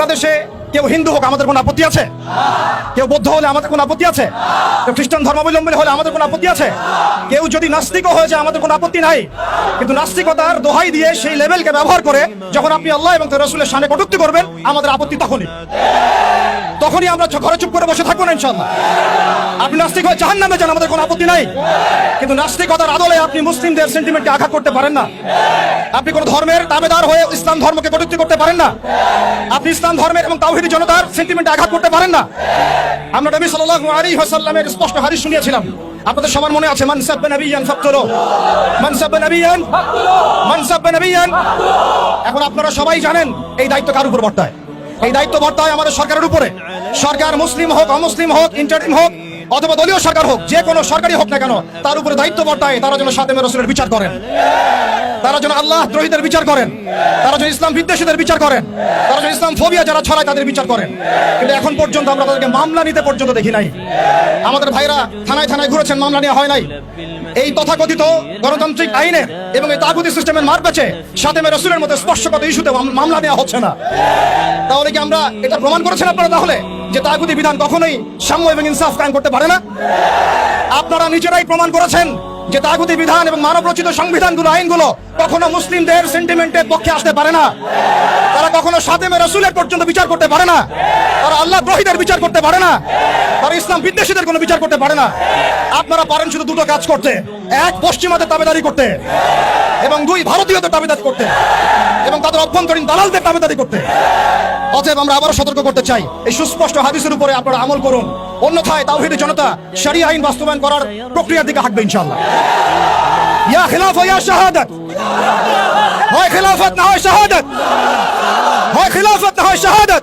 বাংলাদেশে কেউ হিন্দু হোক আমাদের কোনো আপত্তি আছে? কেউ বৌদ্ধ হলে আমাদের কোনো আপত্তি আছে? কেউ খ্রিস্টান ধর্মাবলম্বী হলে আমাদের কোনো আপত্তি আছে? কেউ যদি নাস্তিকও হয়ে যায় আমাদের কোনো আপত্তি নাই। কিন্তু নাস্তিকতার দোহাই দিয়ে সেই লেভেলকে ব্যবহার করে যখন আপনি আল্লাহ এবং তার রাসূলের শানে কটূক্তি করবেন, আমাদের আপত্তি তখনই আমরা ঘরে চুপ করে বসে থাকবো না ইনশাআল্লাহ। আপনি নাস্তিক হয়ে জাহান্নামে যান, আমাদের কোনো আপত্তি নাই। কিন্তু নাস্তিকতার আদলে আপনি মুসলিমদের সেন্টিমেন্টকে আঘাত করতে পারেন না। আপনি কোন ধর্মের তাবেদার হয়ে ইসলাম ধর্মকে কটূক্তি করতে পারেন না। আপনি ইসলাম ধর্মের এবং তাওহীদি জনতার সেন্টিমেন্টে আঘাত করতে পারেন না। আমরা নবী সাল্লাল্লাহু আলাইহি ওয়াসাল্লামের স্পষ্ট হাদিস শুনিয়েছিলাম, আপনাদের সবার মনে আছে, মান সাব্বা নাবিয়ান ফাকতুলু, মান সাব্বা নাবিয়ান ফাকতুলু, মান সাব্বা নাবিয়ান। এখন আপনারা সবাই জানেন এই দায়িত্ব কার উপর বর্তায়? এই দায়িত্ব বর্তায় আমাদের সরকারের উপরে। সরকার মুসলিম হোক, অমুসলিম হোক, ইন্টারিম হোক অথবা দলীয় সরকার হোক, যে কোনো সরকারি হোক না কেন, তার উপরে দায়িত্ব বর্তায় তারা যেন খাতেমে রাসূলের বিচার করেন, তারা যেন আল্লাহ দ্রোহীদের বিচার করেন, তারা যেন ইসলাম বিদ্বেষীদের বিচার করেন, তারা যেন ইসলাম ফোবিয়া যারা ছড়ায় তাদের বিচার করেন। কিন্তু এখন পর্যন্ত আমরা তাদেরকে মামলা নিতে পর্যন্ত দেখি নাই। আমাদের ভাইরা থানায় থানায় ঘুরেছেন, মামলা নেওয়া হয় নাই। এই তথাকথিত গণতান্ত্রিক আইনের এবং এই তাগুতি সিস্টেমের মার পেছে খাতেমে রাসূলের মতো স্পর্শগত ইস্যুতে মামলা নেওয়া হচ্ছে না। তাহলে কি আমরা এটা প্রমাণ করেছেন আপনারা তাহলে যে তাগুতি বিধান কখনোই সাম্য এবং ইনসাফ কায়েম করতে পারে না? আপনারা নিজেরাই প্রমাণ করেছেন যে তাগুতি বিধান এবং মানব রচিত সংবিধানগুলো, আইনগুলো কখনো মুসলিমদের সেন্টিমেন্টের পক্ষে আসতে পারে না। তারা কখনো খাতেমে রাসূলের পর্যন্ত বিচার করতে পারে না। তারা আল্লাহ দ্রোহীদের বিচার করতে পারে না। তারা ইসলাম বিদ্বেষীদের কোনো বিচার করতে পারে না। আপনারা পারেন শুধু দুটো কাজ করতে: এক, পশ্চিমাদের তাবেদারি করতে, এবং দুই, ভারতীয়দের তাবেদারি করতে এবং তাদের অভ্যন্তরীণ দালালদের তাবেদারি করতে। অতএব আমরা আবারও সতর্ক করতে চাই, এই সুস্পষ্ট হাদিসের উপরে আপনারা আমল করুন, অন্যথায় তাওহীদি জনতা শরিয়া আইন বাস্তবায়ন করার প্রক্রিয়ার দিকে হাঁটবে ইনশাআল্লাহ। ইয়া খিলাফা ইয়া শাহাদাত, হয় খিলাফত না হয় শাহাদাত, হয় খিলাফত না হয় শাহাদাত।